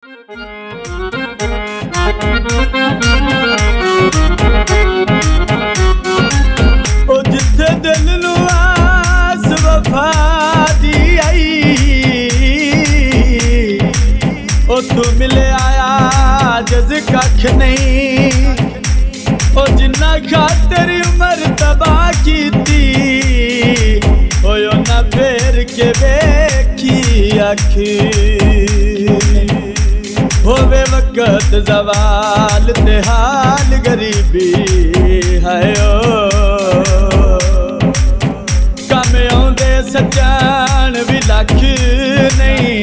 ओ जिथे दिल नू आस वफा दी आई, ओ तू मिले आया जज कख नहीं। ओ जिन्ना खातर उमर तबाह कीती, ओ ना फेर के वेखी अख। होवे वक्त जवाल ते हाल गरीबी है कम आउंदे सजान भी लख नहीं।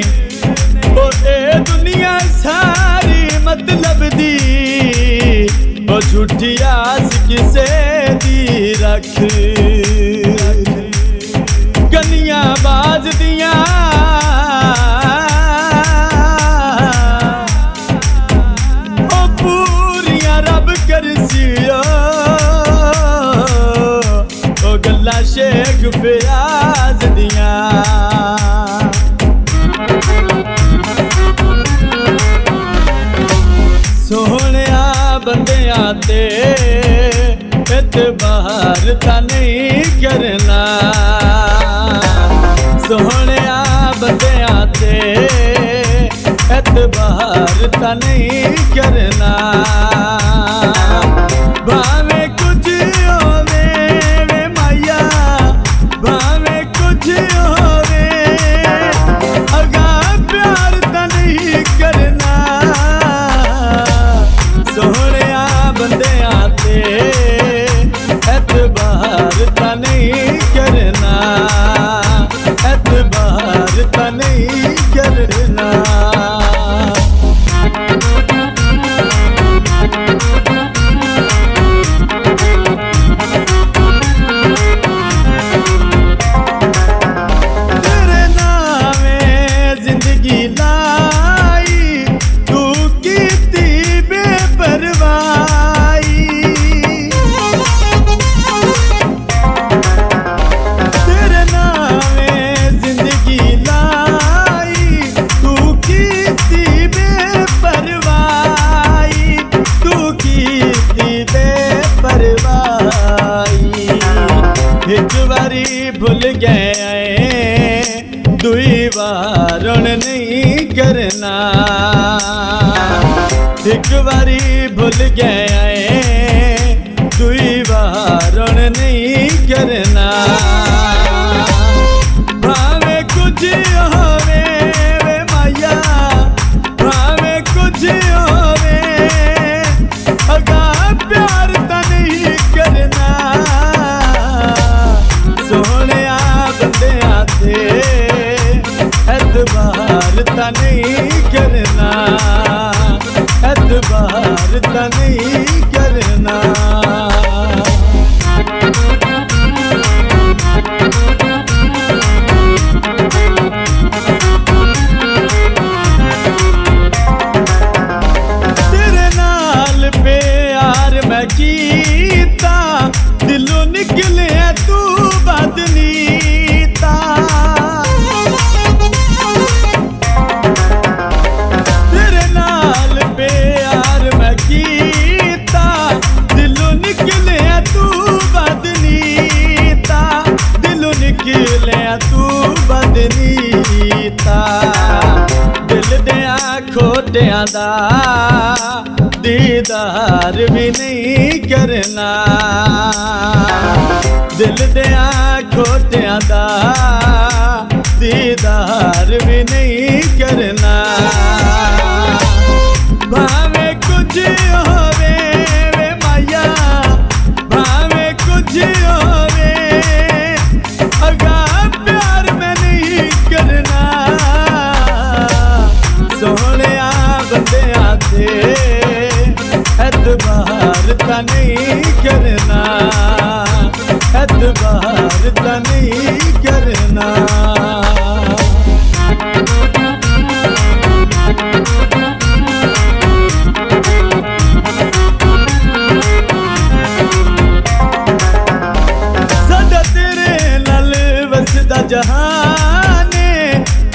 ओ ए दुनिया सारी मतलब दी, ओ झूठी आस किसे दी रख। गनिया बाज दिया शेख फिराज दिया। सोहणिया बंदियां ते एतबार ता नहीं करना। सोहणिया बंदियां ते एतबार ता नहीं करना। भावे कुछ होवे वे माया, भावे कुछ होवे अगा प्यार ता नहीं करना। सोहणिया बंदियां ते एतबार ता नहीं करना। एतबार ता नहीं करना। एक बारी भूल गए दुई बारण नहीं करना। एक बारी भूल गए दुई बारण नहीं करना। भावे कुछ होवे वे माया, भावे कुछ होवे अगा प्यार ता नहीं करना। सोहणिया बंदियां ते एतबार ता नहीं करना। एतबार ता नहीं करना। तेरे नाल प्यार मैं कीता, दिलों निकले तू बदनीता। तेरे नाल प्यार मैं कीता, दिलों निकले तू बदनीता। दिलों निकले तू बदनीता। दिल दिया खोटियां दा दीदार भी नहीं करना। दिल दिया खोटियां दा दीदार भी नहीं करना। भावे कुछ होवे वे माया, भावे कुछ होवे अगा प्यार मैं नहीं करना। सोहणिया बंदियां ते एतबार ता नहीं करना। एतबार ता नहीं करना। सदा तेरे नाल वसदा जहाने,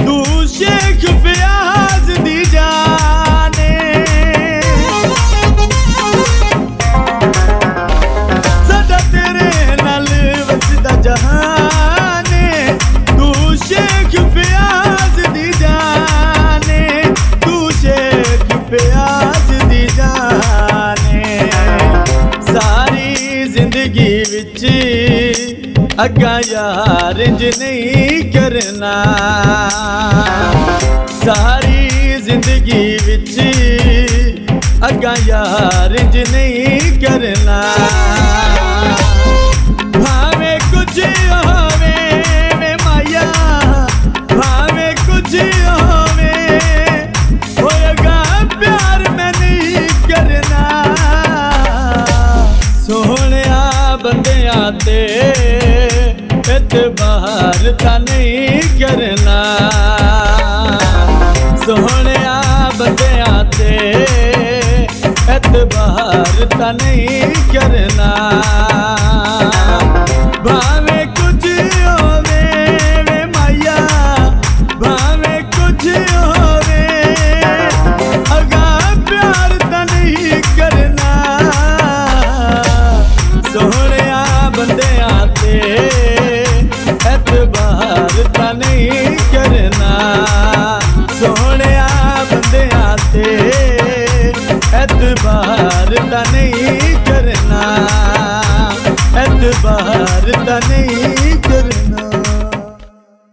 तू शेख फियाज दी जान। अगा यार इंज नहीं करना। सारी जिंदगी विच अगा यार इंज नहीं करना। भावे कुछ होवे वे माया, भावे कुछ होवे होएगा प्यार मैं नहीं करना। सोहणिया बंदियां ते एतबार तां नहीं करना। सोहणिया बंदियां ते एतबार तां नहीं करना। भावे कुछ होवे वे माया, भावे कुछ होवे अगा प्यार तां नहीं करना। सोहणिया बंदियां ते एतबार तां नहीं करना। सोहणिया बंदियां ते एतबार तां नहीं करना। एतबार तां नहीं करना।